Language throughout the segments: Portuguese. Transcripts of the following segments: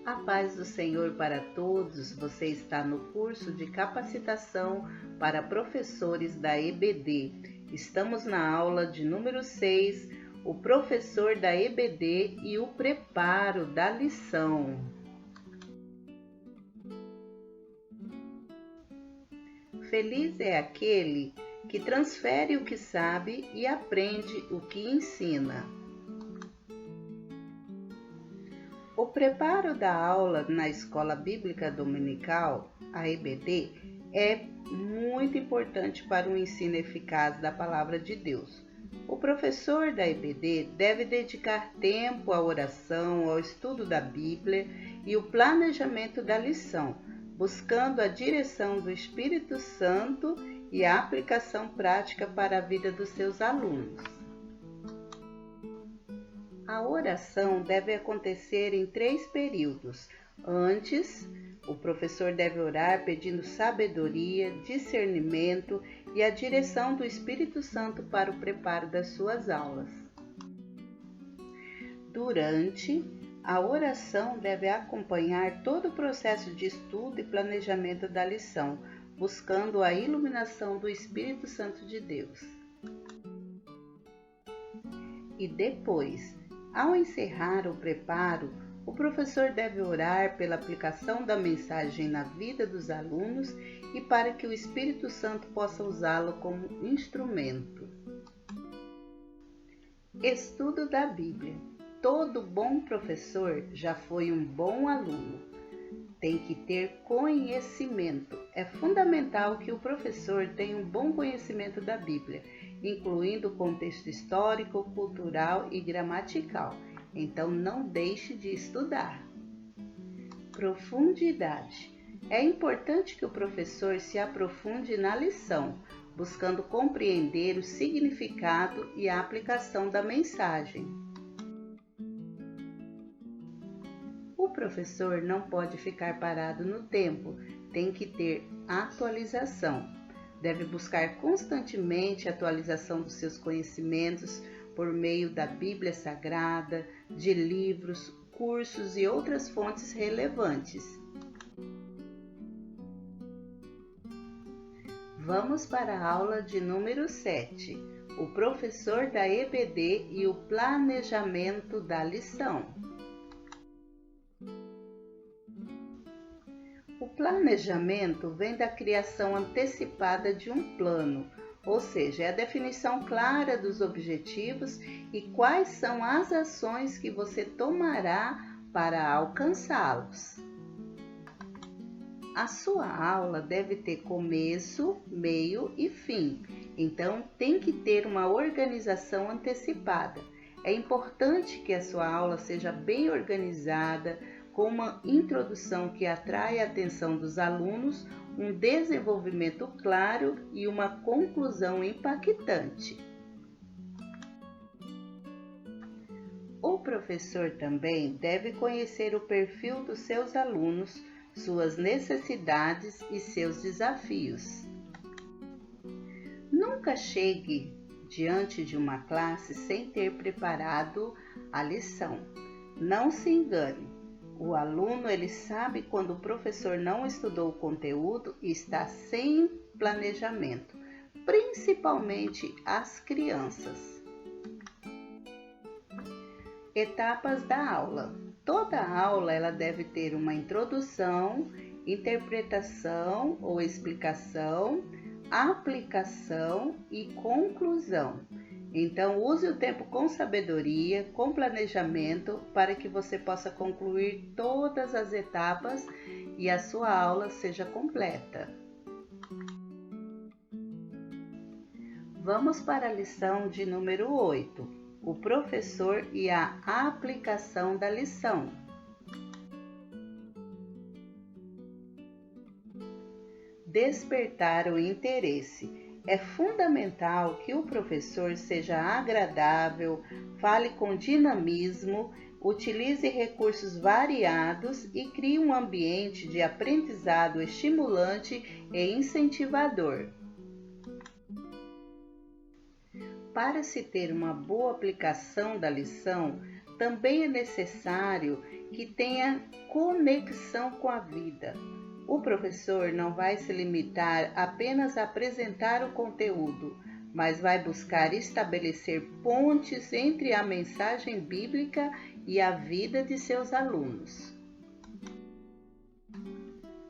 A paz do Senhor para todos. Você está no curso de capacitação para professores da EBD. Estamos na aula de número 6, o professor da EBD e o preparo da lição. Feliz é aquele que transfere o que sabe e aprende o que ensina. O preparo da aula na Escola Bíblica Dominical, a EBD, é muito importante para o ensino eficaz da Palavra de Deus. O professor da EBD deve dedicar tempo à oração, ao estudo da Bíblia e o planejamento da lição, buscando a direção do Espírito Santo e a aplicação prática para a vida dos seus alunos. A oração deve acontecer em 3 períodos. Antes, o professor deve orar pedindo sabedoria, discernimento e a direção do Espírito Santo para o preparo das suas aulas. Durante, a oração deve acompanhar todo o processo de estudo e planejamento da lição, buscando a iluminação do Espírito Santo de Deus. E depois, ao encerrar o preparo, o professor deve orar pela aplicação da mensagem na vida dos alunos e para que o Espírito Santo possa usá-lo como instrumento. Estudo da Bíblia. Todo bom professor já foi um bom aluno. Tem que ter conhecimento. É fundamental que o professor tenha um bom conhecimento da Bíblia, incluindo o contexto histórico, cultural e gramatical. Então, não deixe de estudar. Profundidade. É importante que o professor se aprofunde na lição, buscando compreender o significado e a aplicação da mensagem. O professor não pode ficar parado no tempo, tem que ter atualização. Deve buscar constantemente a atualização dos seus conhecimentos por meio da Bíblia Sagrada, de livros, cursos e outras fontes relevantes. Vamos para a aula de número 7, o professor da EBD e o planejamento da lição. O planejamento vem da criação antecipada de um plano, ou seja, é a definição clara dos objetivos e quais são as ações que você tomará para alcançá-los. A sua aula deve ter começo, meio e fim, então tem que ter uma organização antecipada. É importante que a sua aula seja bem organizada, com uma introdução que atrai a atenção dos alunos, um desenvolvimento claro e uma conclusão impactante. O professor também deve conhecer o perfil dos seus alunos, suas necessidades e seus desafios. Nunca chegue diante de uma classe sem ter preparado a lição. Não se engane. O aluno, ele sabe quando o professor não estudou o conteúdo e está sem planejamento, principalmente as crianças. Etapas da aula. Toda aula ela deve ter uma introdução, interpretação ou explicação, aplicação e conclusão. Então, use o tempo com sabedoria, com planejamento, para que você possa concluir todas as etapas e a sua aula seja completa. Vamos para a lição de número 8, o professor e a aplicação da lição. Despertar o interesse. É fundamental que o professor seja agradável, fale com dinamismo, utilize recursos variados e crie um ambiente de aprendizado estimulante e incentivador. Para se ter uma boa aplicação da lição, também é necessário que tenha conexão com a vida. O professor não vai se limitar apenas a apresentar o conteúdo, mas vai buscar estabelecer pontes entre a mensagem bíblica e a vida de seus alunos.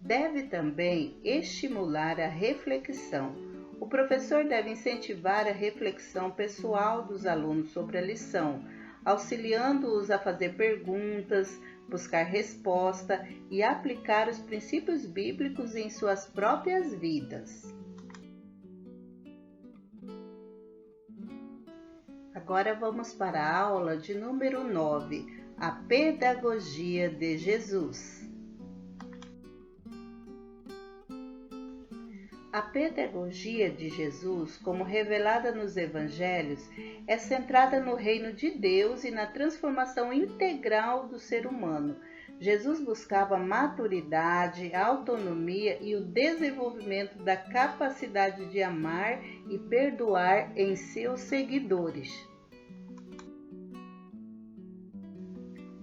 Deve também estimular a reflexão. O professor deve incentivar a reflexão pessoal dos alunos sobre a lição, auxiliando-os a fazer perguntas, buscar resposta e aplicar os princípios bíblicos em suas próprias vidas. Agora vamos para a aula de número 9, a pedagogia de Jesus. A pedagogia de Jesus, como revelada nos evangelhos, é centrada no reino de Deus e na transformação integral do ser humano. Jesus buscava maturidade, autonomia e o desenvolvimento da capacidade de amar e perdoar em seus seguidores.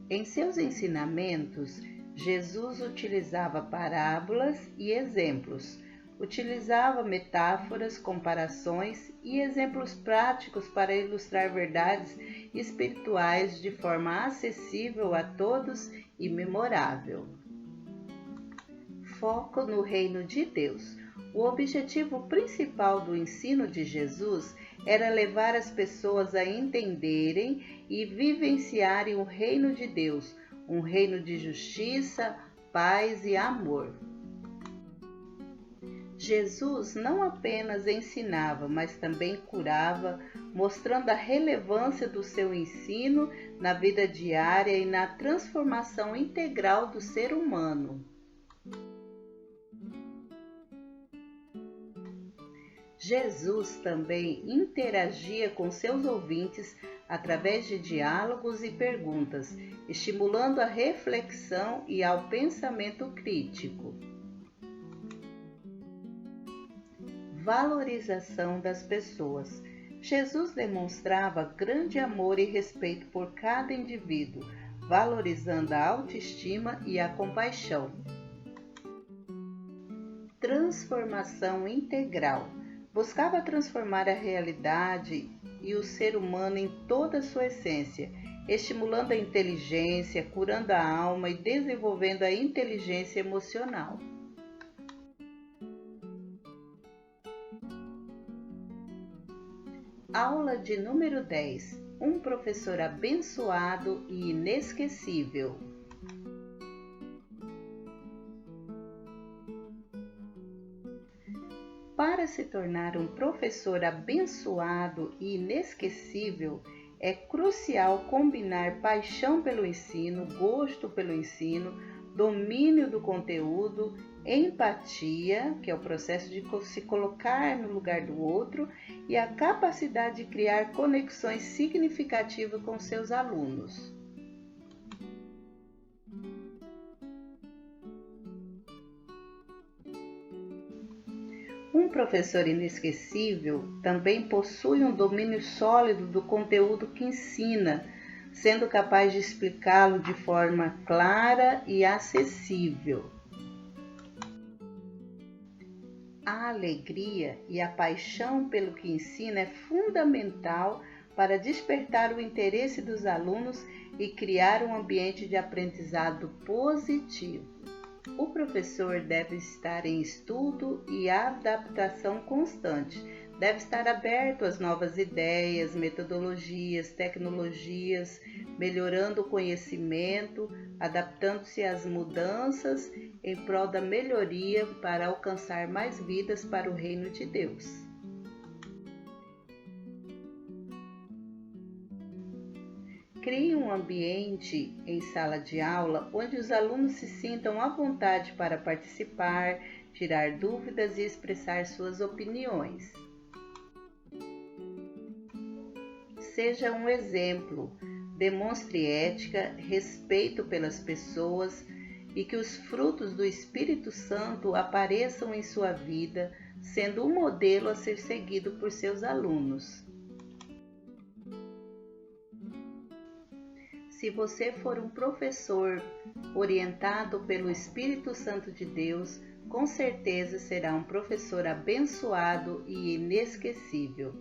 Em seus ensinamentos, Jesus utilizava parábolas e exemplos. Utilizava metáforas, comparações e exemplos práticos para ilustrar verdades espirituais de forma acessível a todos e memorável. Foco no reino de Deus. O objetivo principal do ensino de Jesus era levar as pessoas a entenderem e vivenciarem o reino de Deus, um reino de justiça, paz e amor. Jesus não apenas ensinava, mas também curava, mostrando a relevância do seu ensino na vida diária e na transformação integral do ser humano. Jesus também interagia com seus ouvintes através de diálogos e perguntas, estimulando a reflexão e ao pensamento crítico. Valorização das pessoas. Jesus demonstrava grande amor e respeito por cada indivíduo, valorizando a autoestima e a compaixão. Transformação integral. Buscava transformar a realidade e o ser humano em toda a sua essência, estimulando a inteligência, curando a alma e desenvolvendo a inteligência emocional. Aula de número 10. Um professor abençoado e inesquecível. Para se tornar um professor abençoado e inesquecível, é crucial combinar paixão pelo ensino, gosto pelo ensino, domínio do conteúdo, empatia, que é o processo de se colocar no lugar do outro, e a capacidade de criar conexões significativas com seus alunos. Um professor inesquecível também possui um domínio sólido do conteúdo que ensina, sendo capaz de explicá-lo de forma clara e acessível. A alegria e a paixão pelo que ensina é fundamental para despertar o interesse dos alunos e criar um ambiente de aprendizado positivo. O professor deve estar em estudo e adaptação constante. Deve estar aberto às novas ideias, metodologias, tecnologias, melhorando o conhecimento, adaptando-se às mudanças em prol da melhoria para alcançar mais vidas para o reino de Deus. Crie um ambiente em sala de aula onde os alunos se sintam à vontade para participar, tirar dúvidas e expressar suas opiniões. Seja um exemplo, demonstre ética, respeito pelas pessoas e que os frutos do Espírito Santo apareçam em sua vida, sendo um modelo a ser seguido por seus alunos. Se você for um professor orientado pelo Espírito Santo de Deus, com certeza será um professor abençoado e inesquecível.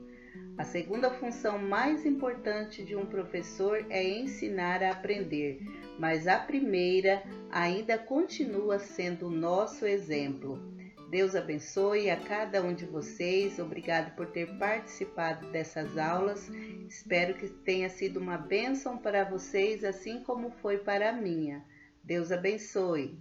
A segunda função mais importante de um professor é ensinar a aprender, mas a primeira ainda continua sendo o nosso exemplo. Deus abençoe a cada um de vocês. Obrigado por ter participado dessas aulas. Espero que tenha sido uma bênção para vocês, assim como foi para a minha. Deus abençoe.